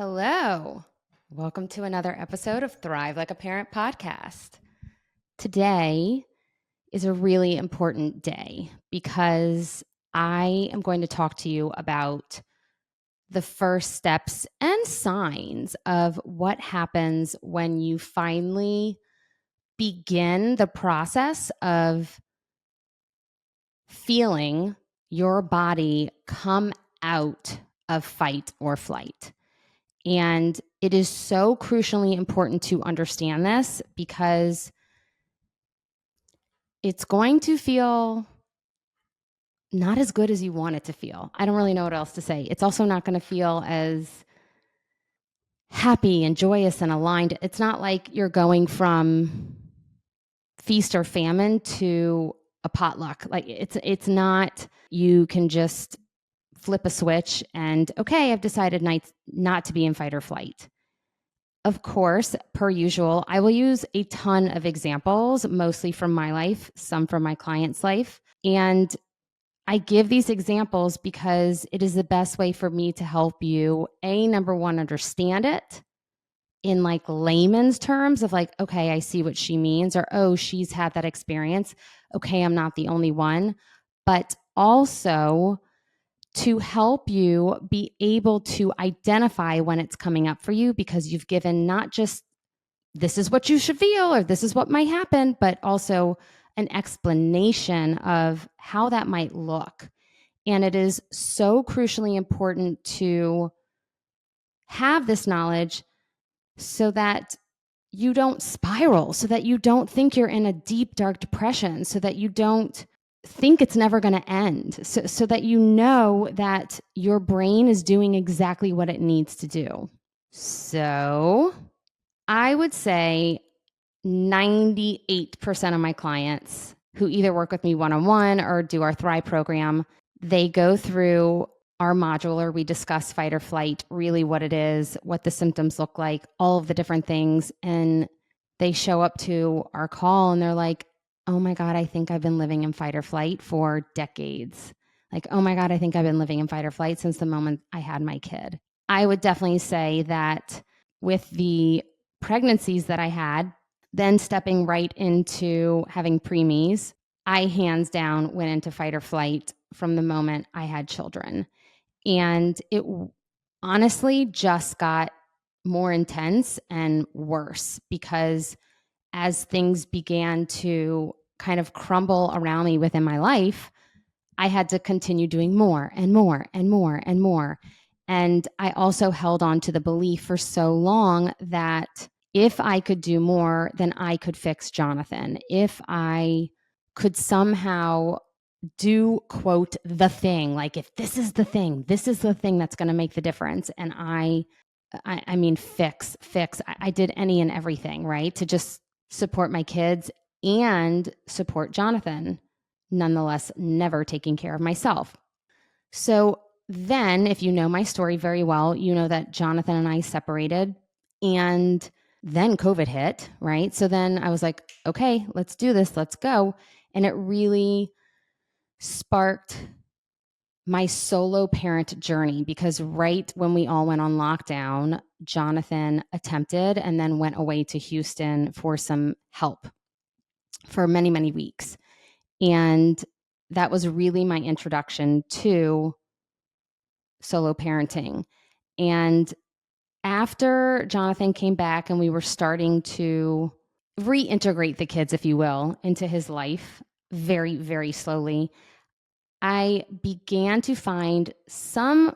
Hello. Welcome to another episode of Thrive Like a Parent podcast. Today is a really important day because I am going to talk to you about the first steps and signs of what happens when you finally begin the process of feeling your body come out of fight or flight. And it is so crucially important to understand this because it's going to feel not as good as you want it to feel. I don't really know what else to say. It's also not going to feel as happy and joyous and aligned. It's not like you're going from feast or famine to a potluck. Like it's not you can just flip a switch and okay, I've decided not to be in fight or flight. Of course, per usual, I will use a ton of examples, mostly from my life, some from my client's life. And I give these examples because it is the best way for me to help you, number one, understand it in like layman's terms of like, okay, I see what she means, or oh, she's had that experience. Okay, I'm not the only one. But also to help you be able to identify when it's coming up for you because you've given not just this is what you should feel or this is what might happen, but also an explanation of how that might look. And it is so crucially important to have this knowledge so that you don't spiral, so that you don't think you're in a deep, dark depression, so that you don't think it's never going to end, so that you know that your brain is doing exactly what it needs to do. So I would say 98% of my clients who either work with me one-on-one or do our Thrive program, they go through our module where we discuss fight or flight, really what it is, what the symptoms look like, all of the different things. And they show up to our call and they're like, oh my God, I think I've been living in fight or flight for decades. Like, oh my God, I think I've been living in fight or flight since the moment I had my kid. I would definitely say that with the pregnancies that I had, then stepping right into having preemies, I hands down went into fight or flight from the moment I had children. And it honestly just got more intense and worse because as things began to kind of crumble around me within my life, I had to continue doing more and more and more and more. And I also held on to the belief for so long that if I could do more, then I could fix Jonathan. If I could somehow do, quote, the thing, like if this is the thing that's going to make the difference. And I mean, fix. I did any and everything, right, to just support my kids and support Jonathan, nonetheless, never taking care of myself. So then, if you know my story very well, you know that Jonathan and I separated and then COVID hit, right? So then I was like, okay, let's do this, let's go. And it really sparked my solo parent journey because right when we all went on lockdown, Jonathan attempted and then went away to Houston for some help for many, many weeks. And that was really my introduction to solo parenting. And after Jonathan came back and we were starting to reintegrate the kids, if you will, into his life very, very slowly, I began to find some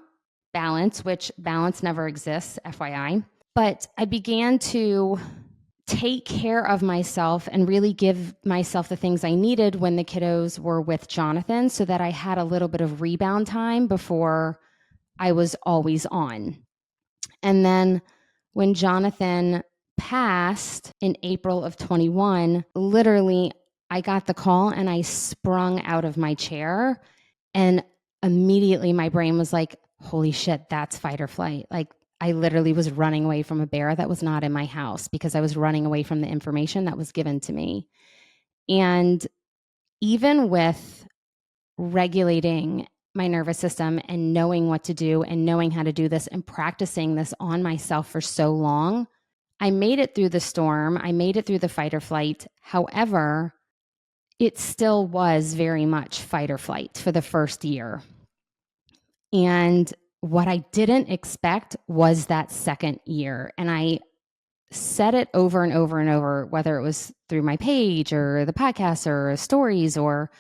balance, which balance never exists, FYI. But I began to take care of myself and really give myself the things I needed when the kiddos were with Jonathan so that I had a little bit of rebound time before I was always on. And then when Jonathan passed in April of 21, literally I got the call and I sprung out of my chair and immediately my brain was like, holy shit, that's fight or flight. Like I literally was running away from a bear that was not in my house because I was running away from the information that was given to me. And even with regulating my nervous system and knowing what to do and knowing how to do this and practicing this on myself for so long, I made it through the storm. I made it through the fight or flight. However, it still was very much fight or flight for the first year. And what I didn't expect was that second year. And I said it over and over and over, whether it was through my page or the podcast or stories or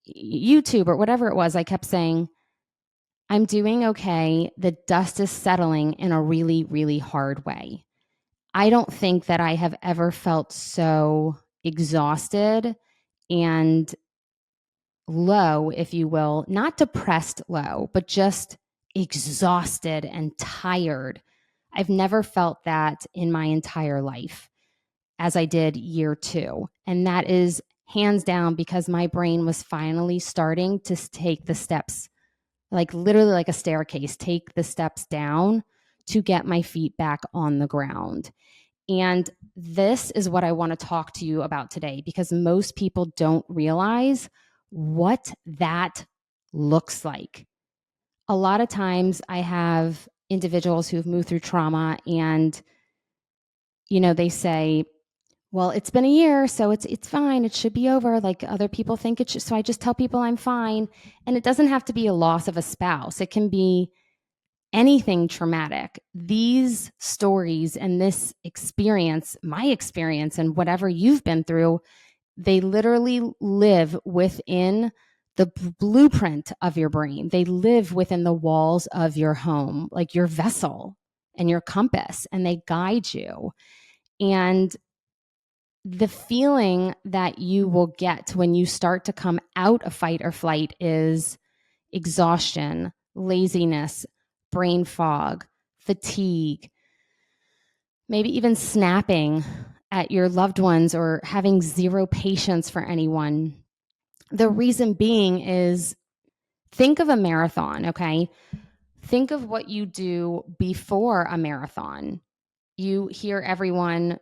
YouTube or whatever it was. I kept saying, I'm doing okay. The dust is settling in a really, really hard way. I don't think that I have ever felt so exhausted and low, if you will, not depressed low, but just exhausted and tired. I've never felt that in my entire life as I did year 2. And that is hands down because my brain was finally starting to take the steps, like literally like a staircase, take the steps down to get my feet back on the ground. And this is what I want to talk to you about today because most people don't realize what that looks like. A lot of times I have individuals who've moved through trauma and, they say, well, it's been a year, so it's fine. It should be over. Like other people think it should. So I just tell people I'm fine. And it doesn't have to be a loss of a spouse. It can be anything traumatic. These stories and this experience, my experience and whatever you've been through, they literally live within the blueprint of your brain. They live within the walls of your home, like your vessel and your compass, and they guide you. And the feeling that you will get when you start to come out of fight or flight is exhaustion, laziness, brain fog, fatigue, maybe even snapping at your loved ones or having zero patience for anyone. The reason being is think of a marathon, okay? Think of what you do before a marathon. You hear everyone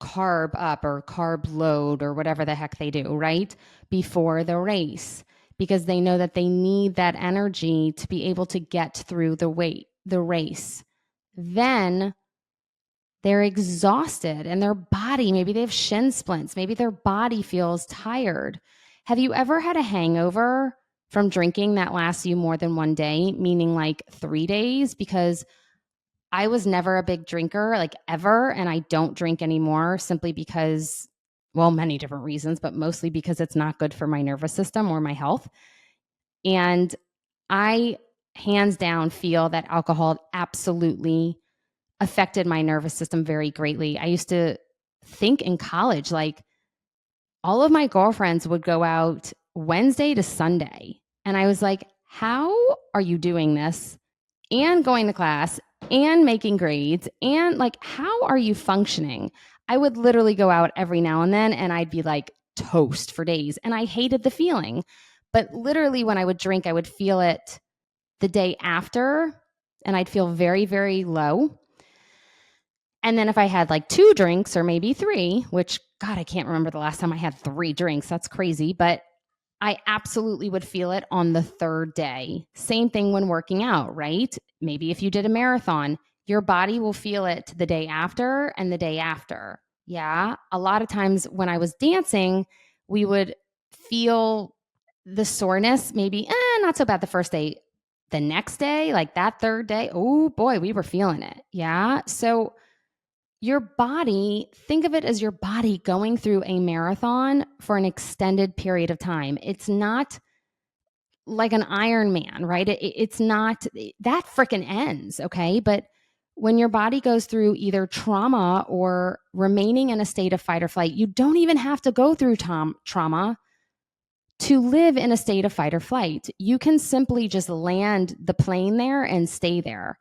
carb up or carb load or whatever the heck they do, right? Before the race, because they know that they need that energy to be able to get through the race. Then they're exhausted and their body, maybe they have shin splints, maybe their body feels tired. Have you ever had a hangover from drinking that lasts you more than one day, meaning like 3 days? Because I was never a big drinker, like ever, and I don't drink anymore simply because, well, many different reasons, but mostly because it's not good for my nervous system or my health. And I, hands down, feel that alcohol absolutely affected my nervous system very greatly. I used to think in college, like all of my girlfriends would go out Wednesday to Sunday. And I was like, how are you doing this and going to class and making grades? And like, how are you functioning? I would literally go out every now and then and I'd be like toast for days. And I hated the feeling. But literally, when I would drink, I would feel it the day after and I'd feel very, very low. And then if I had like 2 drinks or maybe 3, which God, I can't remember the last time I had 3 drinks. That's crazy. But I absolutely would feel it on the 3rd day. Same thing when working out, right? Maybe if you did a marathon, your body will feel it the day after and the day after. Yeah. A lot of times when I was dancing, we would feel the soreness, maybe not so bad the first day. The next day, like that 3rd day, oh boy, we were feeling it. Yeah. So your body, think of it as your body going through a marathon for an extended period of time. It's not like an Ironman, right? It's not, that freaking ends, okay? But when your body goes through either trauma or remaining in a state of fight or flight, you don't even have to go through trauma to live in a state of fight or flight. You can simply just land the plane there and stay there.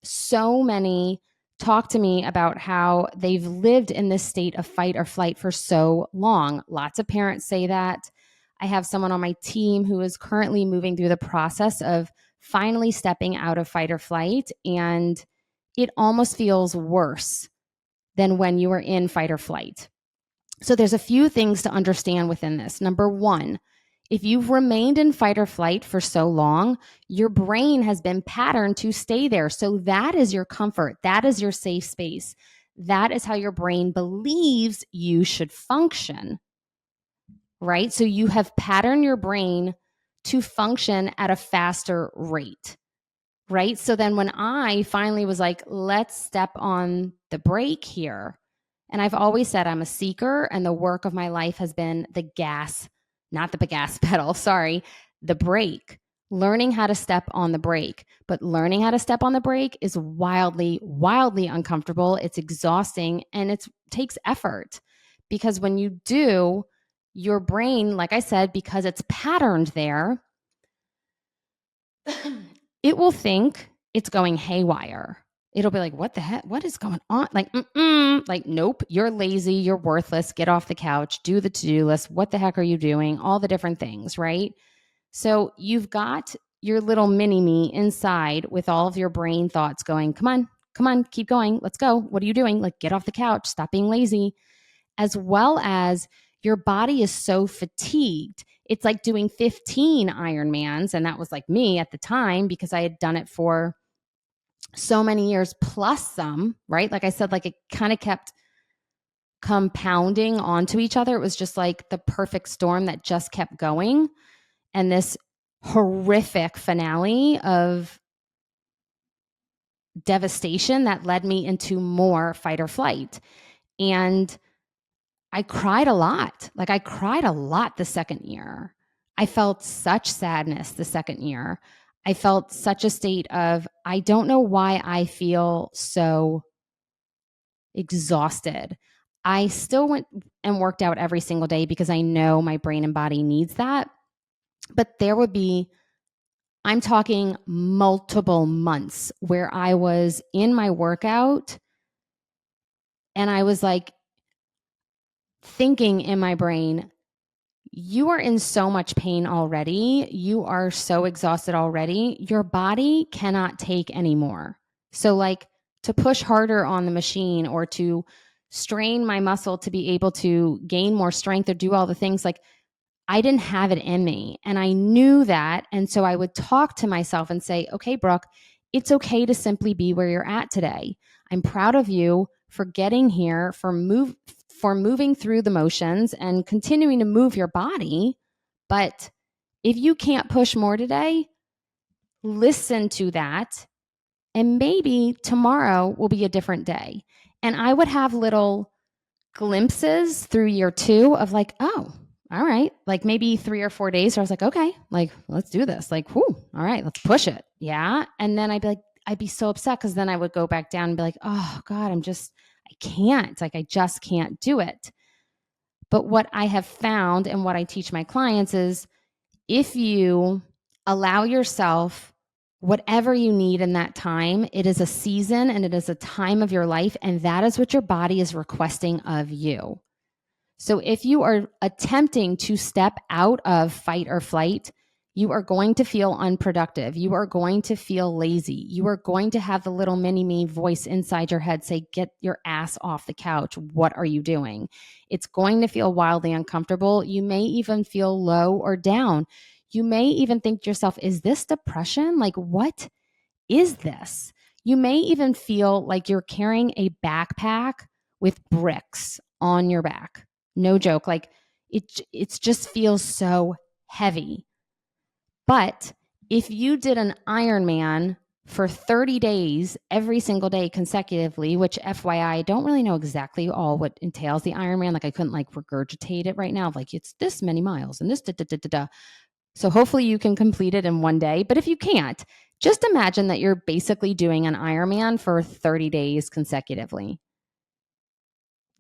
So many talk to me about how they've lived in this state of fight or flight for so long. Lots of parents say that. I have someone on my team who is currently moving through the process of finally stepping out of fight or flight, and it almost feels worse than when you were in fight or flight. So there's a few things to understand within this. Number 1, If you've remained in fight or flight for so long, your brain has been patterned to stay there. So that is your comfort. That is your safe space. That is how your brain believes you should function, right? So you have patterned your brain to function at a faster rate, right? So then when I finally was like, let's step on the brake here. And I've always said I'm a seeker, and the work of my life has been the gas, not the gas pedal, sorry, the brake, learning how to step on the brake. But learning how to step on the brake is wildly, wildly uncomfortable. It's exhausting and it takes effort because when you do, your brain, like I said, because it's patterned there, it will think it's going haywire. It'll be like, what the heck? What is going on? Like, nope, you're lazy. You're worthless. Get off the couch. Do the to-do list. What the heck are you doing? All the different things, right? So you've got your little mini me inside with all of your brain thoughts going, come on, keep going. Let's go. What are you doing? Like, get off the couch. Stop being lazy. As well as your body is so fatigued. It's like doing 15 Ironmans. And that was like me at the time because I had done it for so many years plus some, right? Like I said, like it kind of kept compounding onto each other. It was just like the perfect storm that just kept going. And this horrific finale of devastation that led me into more fight or flight. And I cried a lot. Like I cried a lot the second year. I felt such sadness the second year. I felt such a state of, I don't know why I feel so exhausted. I still went and worked out every single day because I know my brain and body needs that. But there would be, I'm talking multiple months where I was in my workout and I was like thinking in my brain, you are in so much pain already. You are so exhausted already. Your body cannot take anymore. So, like, to push harder on the machine or to strain my muscle to be able to gain more strength or do all the things, like, I didn't have it in me. And I knew that. And so I would talk to myself and say, okay, Brooke, it's okay to simply be where you're at today. I'm proud of you for getting here, for moving through the motions and continuing to move your body. But if you can't push more today, listen to that. And maybe tomorrow will be a different day. And I would have little glimpses through year 2 of like, oh, all right, like maybe 3 or 4 days where I was like, okay, like, let's do this. Like, whew, all right, let's push it. Yeah. And then I'd be like, I'd be so upset because then I would go back down and be like, oh God, I can't. Like, I just can't do it. But what I have found and what I teach my clients is if you allow yourself whatever you need in that time, it is a season and it is a time of your life. And that is what your body is requesting of you. So if you are attempting to step out of fight or flight, you are going to feel unproductive. You are going to feel lazy. You are going to have the little mini me voice inside your head say, get your ass off the couch. What are you doing? It's going to feel wildly uncomfortable. You may even feel low or down. You may even think to yourself, is this depression? Like, what is this? You may even feel like you're carrying a backpack with bricks on your back. No joke. Like it just feels so heavy. But if you did an Ironman for 30 days, every single day consecutively, which FYI, I don't really know exactly all what entails the Ironman. Like I couldn't like regurgitate it right now. Like it's this many miles and this da da da da da. So hopefully you can complete it in one day. But if you can't, just imagine that you're basically doing an Ironman for 30 days consecutively.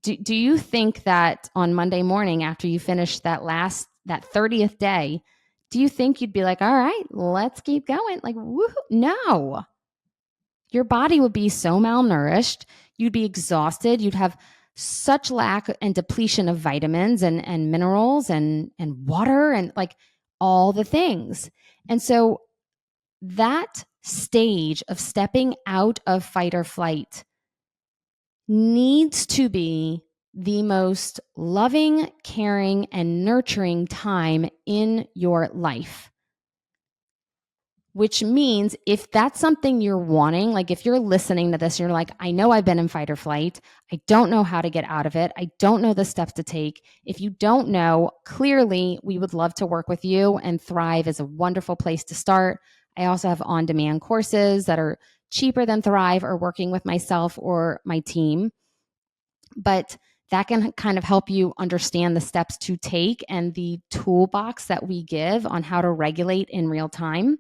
Do you think that on Monday morning after you finish that 30th day, do you think you'd be like, all right, let's keep going? Like, woohoo. No. Your body would be so malnourished. You'd be exhausted. You'd have such lack and depletion of vitamins and minerals and water and like all the things. And so that stage of stepping out of fight or flight needs to be the most loving, caring, and nurturing time in your life. Which means if that's something you're wanting, like if you're listening to this and you're like, I know I've been in fight or flight, I don't know how to get out of it, I don't know the steps to take. If you don't know, clearly we would love to work with you, and Thrive is a wonderful place to start. I also have on-demand courses that are cheaper than Thrive or working with myself or my team. But that can kind of help you understand the steps to take and the toolbox that we give on how to regulate in real time.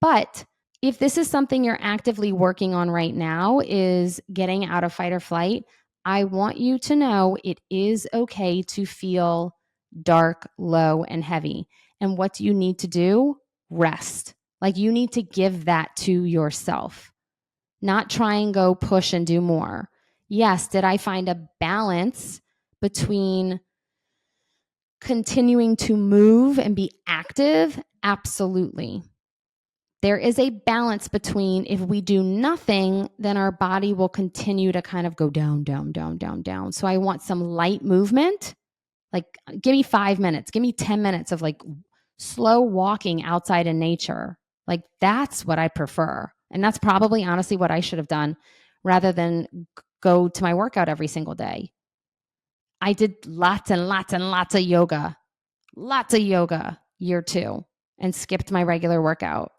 But if this is something you're actively working on right now, is getting out of fight or flight, I want you to know it is okay to feel dark, low, and heavy. And what do you need to do? Rest. Like you need to give that to yourself, not try and go push and do more. Yes, did I find a balance between continuing to move and be active? Absolutely. There is a balance between if we do nothing, then our body will continue to kind of go down, down, down, down, down. So I want some light movement. Like give me 5 minutes, give me 10 minutes of like slow walking outside in nature. Like that's what I prefer. And that's probably honestly what I should have done rather than go to my workout every single day. I did lots and lots and lots of yoga year 2 and skipped my regular workout.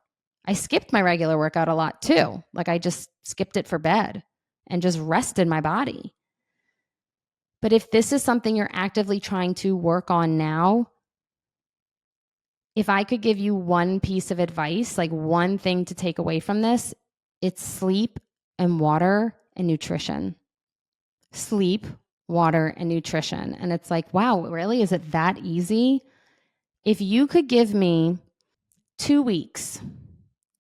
I skipped my regular workout a lot too. Like I just skipped it for bed and just rested my body. But if this is something you're actively trying to work on now, if I could give you one piece of advice, like one thing to take away from this, it's sleep and water and nutrition. Sleep, water, and nutrition. And it's like, wow, really? Is it that easy? If you could give me 2 weeks,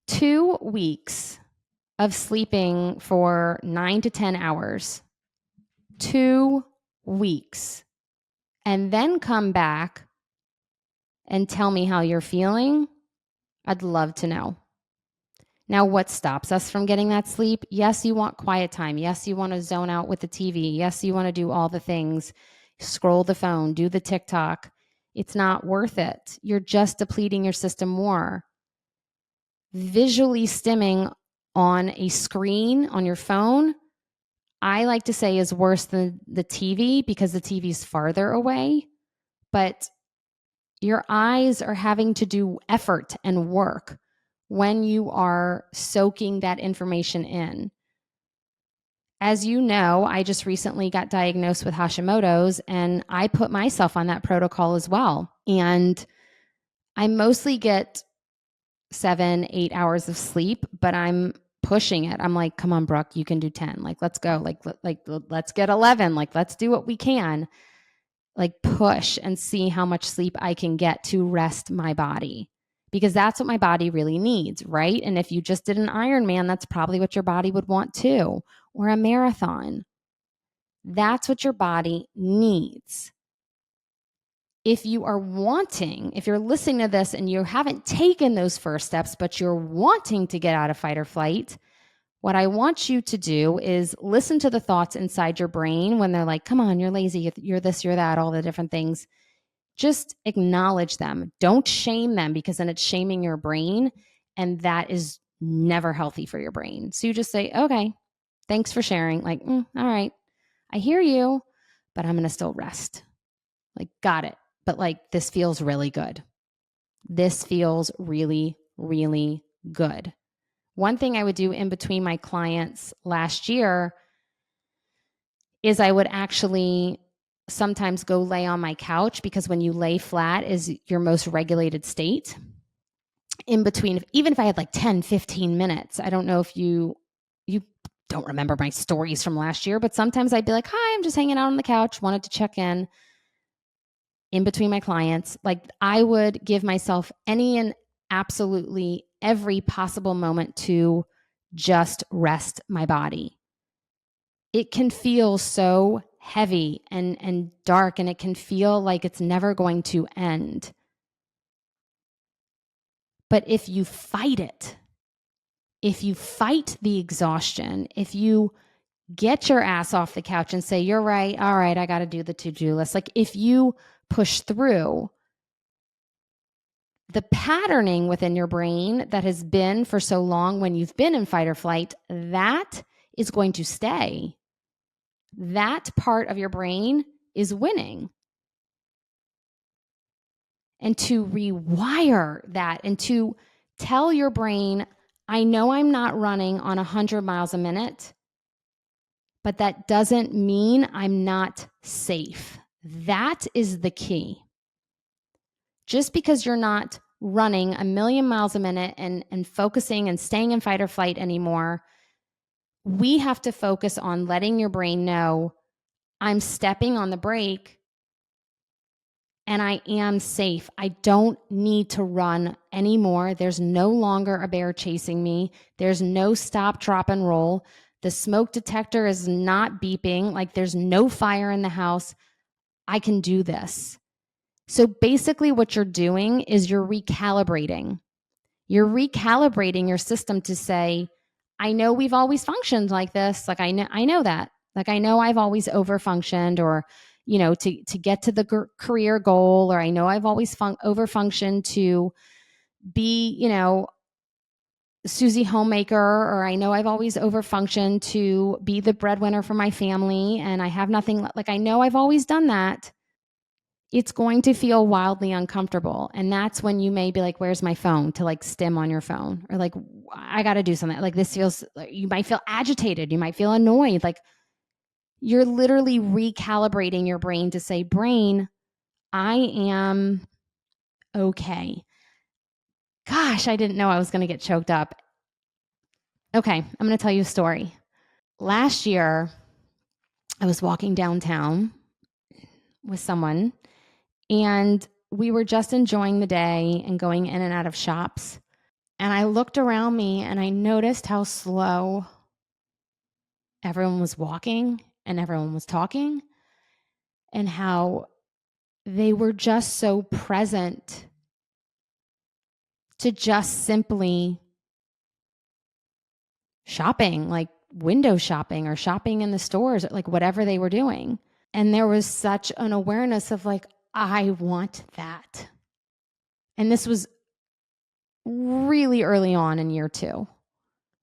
2 weeks of sleeping for 9 to 10 hours, 2 weeks, and then come back and tell me how you're feeling, I'd love to know. Now, what stops us from getting that sleep? Yes, you want quiet time. Yes, you want to zone out with the TV. Yes, you want to do all the things, scroll the phone, do the TikTok. It's not worth it. You're just depleting your system more. Visually stimming on a screen on your phone, I like to say is worse than the TV because the TV is farther away, but your eyes are having to do effort and work when you are soaking that information in. As you know, I just recently got diagnosed with Hashimoto's and I put myself on that protocol as well. And I mostly get 7-8 hours of sleep, but I'm pushing it. I'm like, come on, Brooke, you can do 10. Like, let's go. Let's get 11. Like, let's do what we can. Like, push and see how much sleep I can get to rest my body because that's what my body really needs, right? And if you just did an Ironman, that's probably what your body would want too, or a marathon. That's what your body needs. If you are wanting, if you're listening to this and you haven't taken those first steps, but you're wanting to get out of fight or flight, what I want you to do is listen to the thoughts inside your brain when they're like, come on, you're lazy, you're this, you're that, all the different things. Just acknowledge them. Don't shame them because then it's shaming your brain. And that is never healthy for your brain. So you just say, okay, thanks for sharing. Like, all right, I hear you, but I'm going to still rest. Like, got it. But like, this feels really good. This feels really, really good. One thing I would do in between my clients last year is I would actually sometimes go lay on my couch because when you lay flat is your most regulated state. In between, even if I had like 10, 15 minutes, I don't know if you don't remember my stories from last year, but sometimes I'd be like, hi, I'm just hanging out on the couch, wanted to check in between my clients. Like I would give myself any and absolutely every possible moment to just rest my body. It can feel so heavy and dark, and it can feel like it's never going to end. But if you fight it, if you fight the exhaustion, if you get your ass off the couch and say, you're right. All right, I got to do the to-do list. Like if you push through, the patterning within your brain that has been for so long when you've been in fight or flight, that is going to stay. That part of your brain is winning. And to rewire that and to tell your brain, I know I'm not running on 100 miles a minute, but that doesn't mean I'm not safe. That is the key. Just because you're not running a million miles a minute and focusing and staying in fight or flight anymore, we have to focus on letting your brain know I'm stepping on the brake and I am safe. I don't need to run anymore. There's no longer a bear chasing me. There's no stop, drop, and roll. The smoke detector is not beeping. Like there's no fire in the house. I can do this. So basically, what you're doing is you're recalibrating. You're recalibrating your system to say, I know we've always functioned like this. Like I know that. Like I know I've always overfunctioned, or to get to the career goal, or I know I've always overfunctioned to be Susie homemaker, or I know I've always overfunctioned to be the breadwinner for my family, and I have nothing. Like I know I've always done that. It's going to feel wildly uncomfortable. And that's when you may be like, where's my phone, to like stim on your phone, or like, I got to do something. Like this feels, you might feel agitated. You might feel annoyed. Like you're literally recalibrating your brain to say, brain, I am okay. Gosh, I didn't know I was going to get choked up. Okay, I'm going to tell you a story. Last year, I was walking downtown with someone, and we were just enjoying the day and going in and out of shops. And I looked around me and I noticed how slow everyone was walking and everyone was talking, and how they were just so present to just simply shopping, like window shopping or shopping in the stores, like whatever they were doing. And there was such an awareness of like, I want that. And this was really early on in year 2.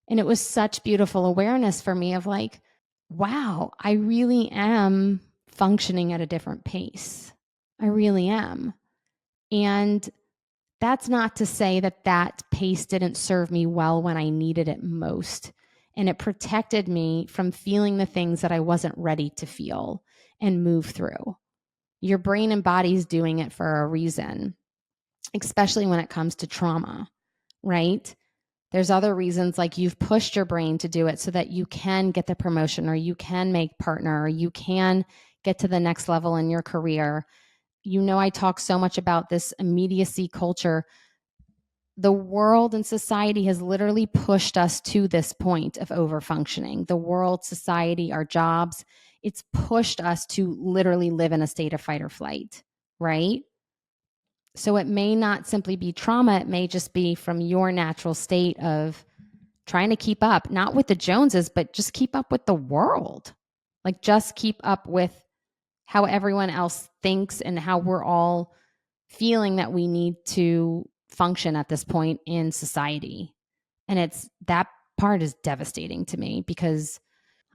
And it was such beautiful awareness for me of like, wow, I really am functioning at a different pace. I really am. And that's not to say that that pace didn't serve me well when I needed it most. And it protected me from feeling the things that I wasn't ready to feel and move through. Your brain and body's doing it for a reason, especially when it comes to trauma, right? There's other reasons, like you've pushed your brain to do it so that you can get the promotion, or you can make partner, or you can get to the next level in your career. I talk so much about this immediacy culture. The world and society has literally pushed us to this point of overfunctioning. The world, society, our jobs, it's pushed us to literally live in a state of fight or flight, right? So it may not simply be trauma. It may just be from your natural state of trying to keep up, not with the Joneses, but just keep up with the world. Like just keep up with how everyone else thinks and how we're all feeling that we need to function at this point in society. And it's that part is devastating to me, because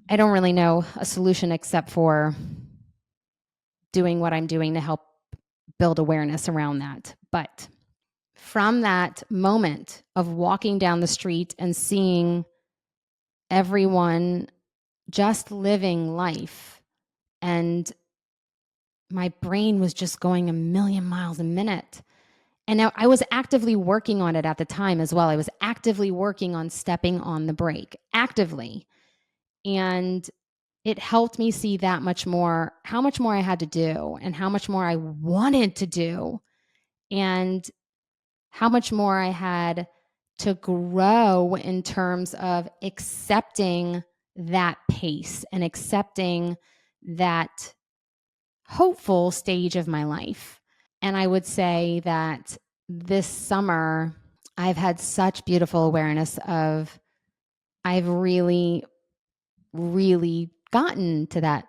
I don't really know a solution except for doing what I'm doing to help build awareness around that. But from that moment of walking down the street and seeing everyone just living life, and my brain was just going a million miles a minute. And now I was actively working on it at the time as well. I was actively working on stepping on the brake, actively. And it helped me see that much more, how much more I had to do, and how much more I wanted to do, and how much more I had to grow in terms of accepting that pace and accepting that hopeful stage of my life. And I would say that this summer, I've had such beautiful awareness of, I've really really gotten to that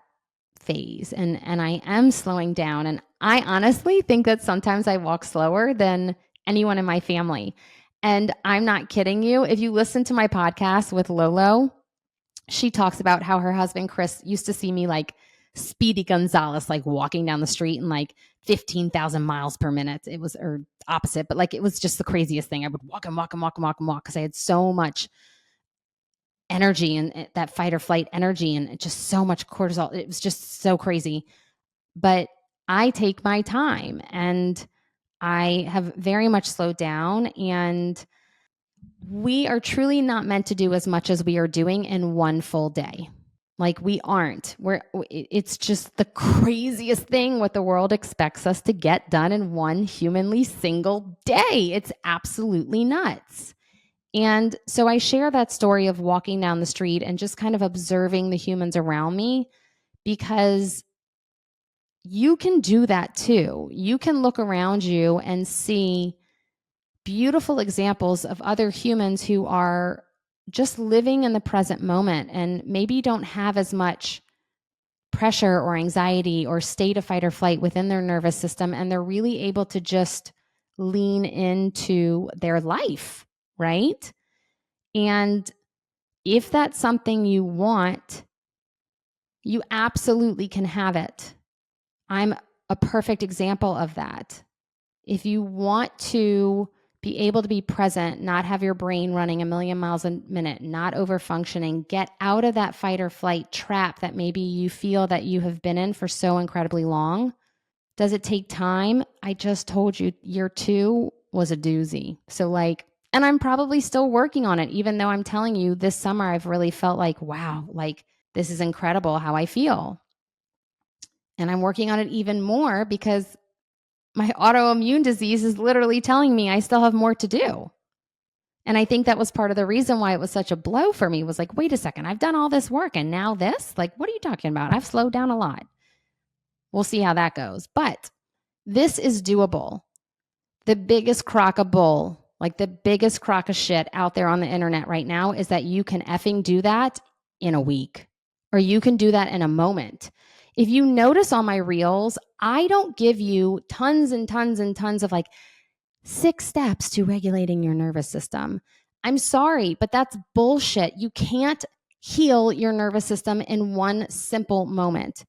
phase, and I am slowing down. And I honestly think that sometimes I walk slower than anyone in my family. And I'm not kidding you. If you listen to my podcast with Lolo, she talks about how her husband Chris used to see me like Speedy Gonzalez, like walking down the street and like 15,000 miles per minute. It was, or opposite, but like it was just the craziest thing. I would walk and walk and walk and walk and walk because I had so much energy and that fight or flight energy and just so much cortisol. It was just so crazy. But I take my time and I have very much slowed down, and we are truly not meant to do as much as we are doing in one full day. Like we aren't. It's just the craziest thing what the world expects us to get done in one humanly single day. It's absolutely nuts. And so I share that story of walking down the street and just kind of observing the humans around me, because you can do that too. You can look around you and see beautiful examples of other humans who are just living in the present moment and maybe don't have as much pressure or anxiety or state of fight or flight within their nervous system. And they're really able to just lean into their life, right? And if that's something you want, you absolutely can have it. I'm a perfect example of that. If you want to be able to be present, not have your brain running a million miles a minute, not over functioning, get out of that fight or flight trap that maybe you feel that you have been in for so incredibly long. Does it take time? I just told you year 2 was a doozy. So like, and I'm probably still working on it, even though I'm telling you this summer, I've really felt like, wow, like this is incredible how I feel. And I'm working on it even more because my autoimmune disease is literally telling me I still have more to do. And I think that was part of the reason why it was such a blow for me, was like, wait a second, I've done all this work and now this? Like, what are you talking about? I've slowed down a lot. We'll see how that goes. But this is doable. The biggest crock of bull, like the biggest crock of shit out there on the internet right now, is that you can effing do that in a week, or you can do that in a moment. If you notice on my reels, I don't give you tons and tons and tons of like 6 steps to regulating your nervous system. I'm sorry, but that's bullshit. You can't heal your nervous system in one simple moment.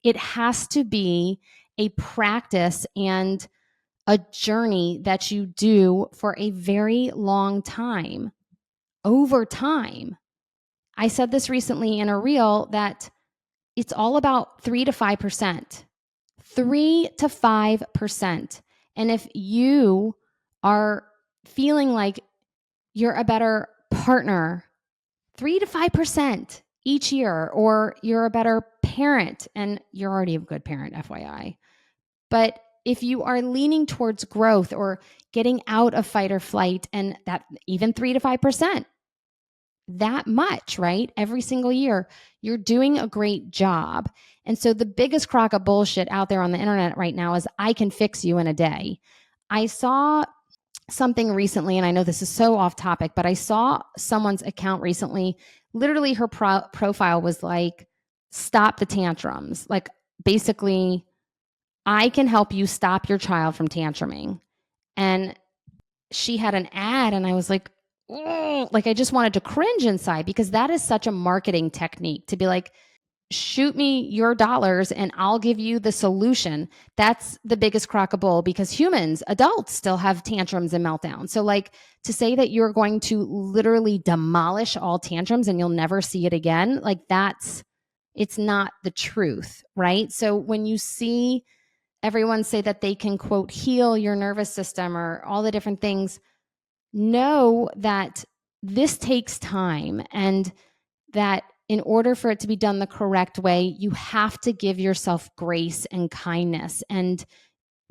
It has to be a practice and a journey that you do for a very long time, over time. I said this recently in a reel that it's all about 3 to 5%. 3 to 5%. And if you are feeling like you're a better partner, 3 to 5% each year, or you're a better parent, and you're already a good parent, FYI. But if you are leaning towards growth or getting out of fight or flight, and that even 3 to 5%, that much, right? Every single year, you're doing a great job. And so the biggest crock of bullshit out there on the internet right now is I can fix you in a day. I saw something recently, and I know this is so off topic, but I saw someone's account recently. Literally, her profile was like, stop the tantrums. Like, basically, I can help you stop your child from tantruming. And she had an ad, and I was like, oh, like I just wanted to cringe inside, because that is such a marketing technique to be like, shoot me your dollars and I'll give you the solution. That's the biggest crock of bull, because humans, adults, still have tantrums and meltdowns. So like, to say that you're going to literally demolish all tantrums and you'll never see it again, like it's not the truth, right? So when you see everyone say that they can, quote, heal your nervous system or all the different things, know that this takes time, and that in order for it to be done the correct way, you have to give yourself grace and kindness and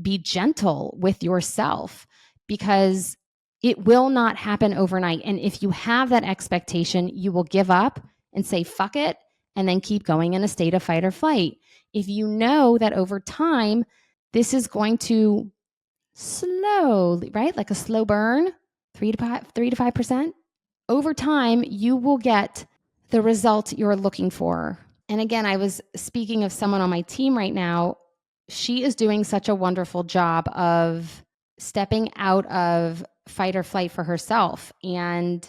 be gentle with yourself, because it will not happen overnight. And if you have that expectation, you will give up and say, fuck it, and then keep going in a state of fight or flight. If you know that over time, this is going to slowly, right? Like a slow burn, 3 to 5%. Over time, you will get the result you're looking for. And again, I was speaking of someone on my team right now. She is doing such a wonderful job of stepping out of fight or flight for herself. And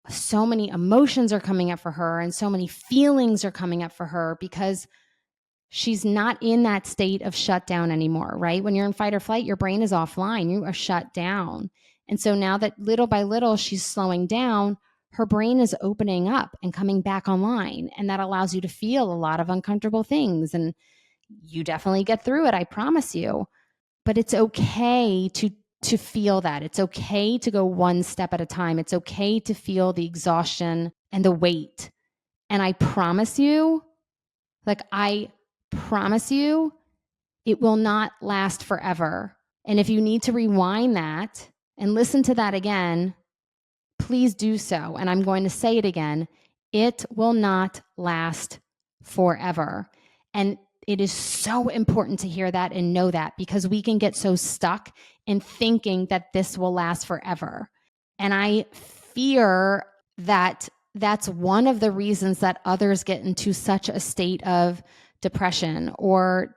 so many emotions are coming up for her and so many feelings are coming up for her because she's not in that state of shutdown anymore, right? When you're in fight or flight, your brain is offline, you are shut down. And so now that little by little she's slowing down, her brain is opening up and coming back online. And that allows you to feel a lot of uncomfortable things. And you definitely get through it, I promise you. But it's okay to feel that. It's okay to go one step at a time. It's okay to feel the exhaustion and the weight. And I promise you, I promise you, it will not last forever. And if you need to rewind that and listen to that again, please do so. And I'm going to say it again. It will not last forever. And it is so important to hear that and know that because we can get so stuck in thinking that this will last forever. And I fear that that's one of the reasons that others get into such a state of depression or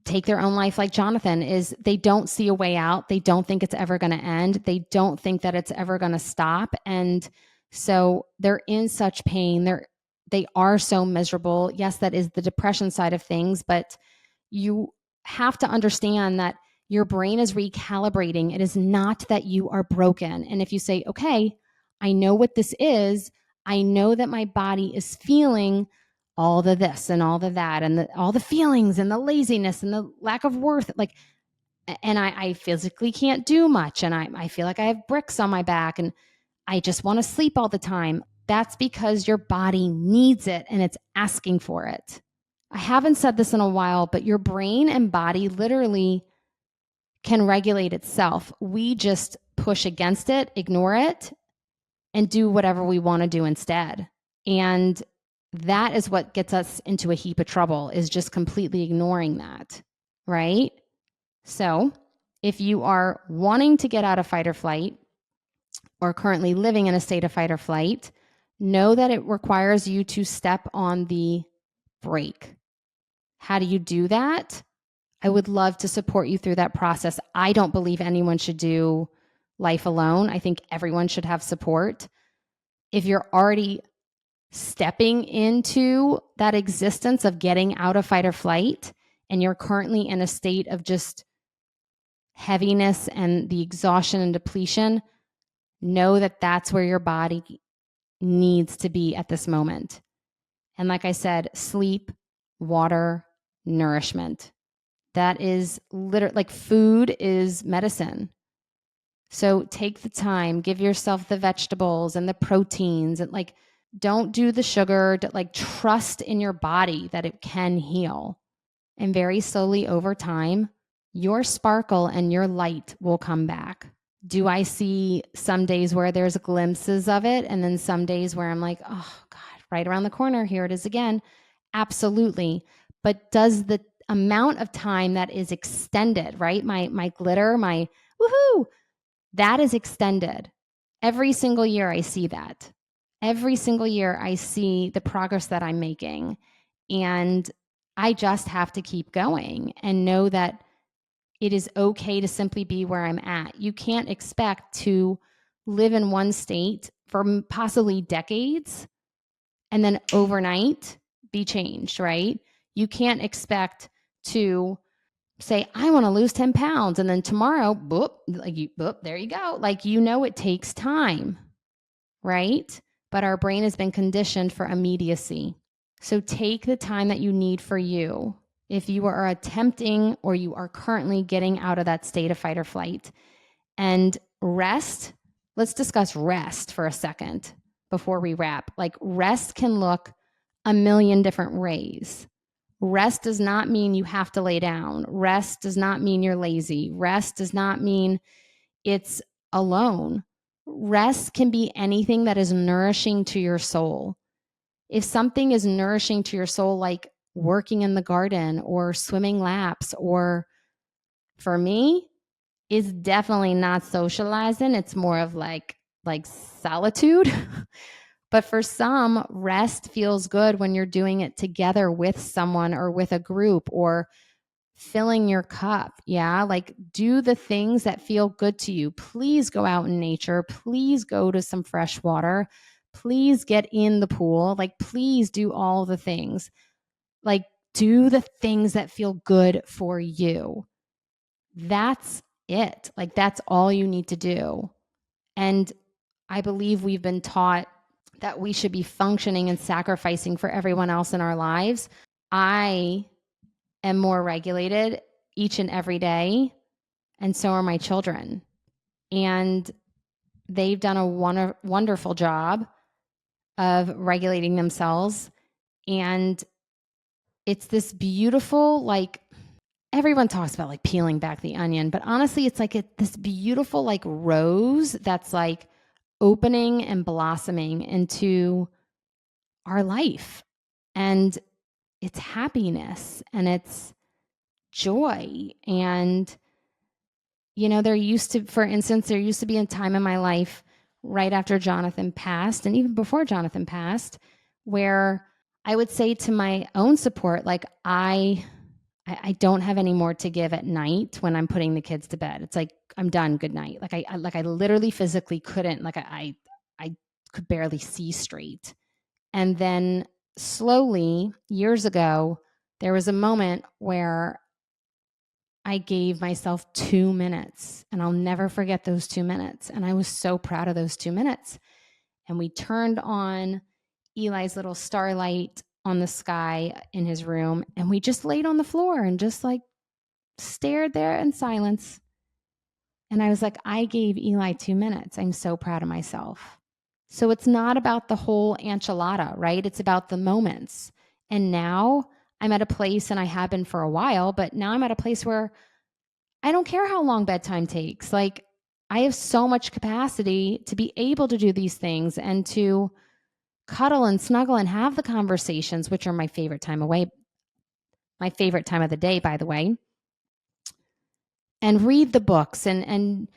take their own life like Jonathan is they don't see a way out. They don't think it's ever going to end. They don't think that it's ever going to stop. And so they're in such pain. They are so miserable. Yes, that is the depression side of things, but you have to understand that your brain is recalibrating. It is not that you are broken. And if you say, okay, I know what this is, I know that my body is feeling all the this and all the that and all the feelings and the laziness and the lack of worth, and I physically can't do much. And I feel like I have bricks on my back and I just want to sleep all the time. That's because your body needs it and it's asking for it. I haven't said this in a while, but your brain and body literally can regulate itself. We just push against it, ignore it, and do whatever we want to do instead. And that is what gets us into a heap of trouble, is just completely ignoring that, right? So if you are wanting to get out of fight or flight or currently living in a state of fight or flight, know that it requires you to step on the brake. How do you do that? I would love to support you through that process. I don't believe anyone should do life alone. I think everyone should have support. If you're already stepping into that existence of getting out of fight or flight, and you're currently in a state of just heaviness and the exhaustion and depletion, know that that's where your body needs to be at this moment. And like I said, sleep, water, nourishment. That is literally like food is medicine. So take the time, give yourself the vegetables and the proteins and don't do the sugar, trust in your body that it can heal. And very slowly over time, your sparkle and your light will come back. Do I see some days where there's glimpses of it and then some days where I'm like, oh God, right around the corner, here it is again? Absolutely. But does the amount of time that is extended, right? My glitter, my woohoo, that is extended. Every single year I see that. Every single year I see the progress that I'm making. And I just have to keep going and know that it is okay to simply be where I'm at. You can't expect to live in one state for possibly decades and then overnight be changed, right? You can't expect to say, I want to lose 10 pounds. And then tomorrow, there you go. It takes time, right? But our brain has been conditioned for immediacy. So take the time that you need for you. If you are attempting or you are currently getting out of that state of fight or flight, and rest, let's discuss rest for a second before we wrap. Rest can look a million different ways. Rest does not mean you have to lay down. Rest does not mean you're lazy. Rest does not mean it's alone. Rest can be anything that is nourishing to your soul. If something is nourishing to your soul, like working in the garden or swimming laps, or for me, it's definitely not socializing. It's more of like solitude. But for some, rest feels good when you're doing it together with someone or with a group or filling your cup. Yeah. Like do the things that feel good to you. Please go out in nature. Please go to some fresh water. Please get in the pool. Like, please do all the things. Like, do the things that feel good for you. That's it. Like, that's all you need to do. And I believe we've been taught that we should be functioning and sacrificing for everyone else in our lives. I am more regulated each and every day, and so are my children. And they've done a wonderful job of regulating themselves. And it's this beautiful, like, everyone talks about like peeling back the onion, but honestly, it's like this beautiful, like, rose that's like opening and blossoming into our life. And it's happiness and it's joy. And, you know, there used to be a time in my life right after Jonathan passed, and even before Jonathan passed, where I would say to my own support, like, I don't have any more to give at night when I'm putting the kids to bed. It's like, I'm done. Good night. Like I literally physically couldn't, like I could barely see straight. And then slowly, years ago, there was a moment where I gave myself 2 minutes, and I'll never forget those 2 minutes. And I was so proud of those 2 minutes. And we turned on Eli's little starlight on the sky in his room, and we just laid on the floor and just like stared there in silence. And I was like, I gave Eli 2 minutes. I'm so proud of myself. So it's not about the whole enchilada, right? It's about the moments. And now I'm at a place, and I have been for a while, but now I'm at a place where I don't care how long bedtime takes. Like, I have so much capacity to be able to do these things and to cuddle and snuggle and have the conversations, which are my favorite time of the day, by the way, and read the books. And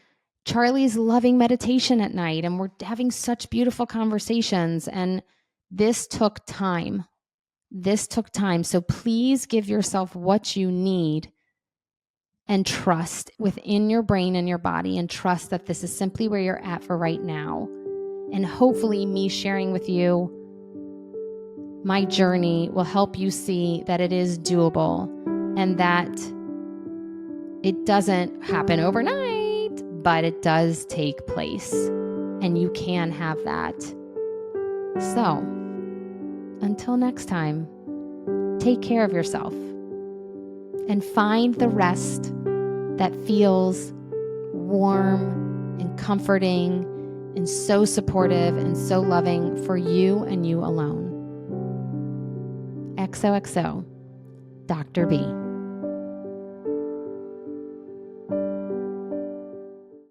Charlie's loving meditation at night, and we're having such beautiful conversations. And this took time. So please give yourself what you need and trust within your brain and your body, and trust that this is simply where you're at for right now. And hopefully me sharing with you my journey will help you see that it is doable and that it doesn't happen overnight, but it does take place, and you can have that. So until next time, take care of yourself and find the rest that feels warm and comforting and so supportive and so loving for you and you alone. XOXO, Dr. B.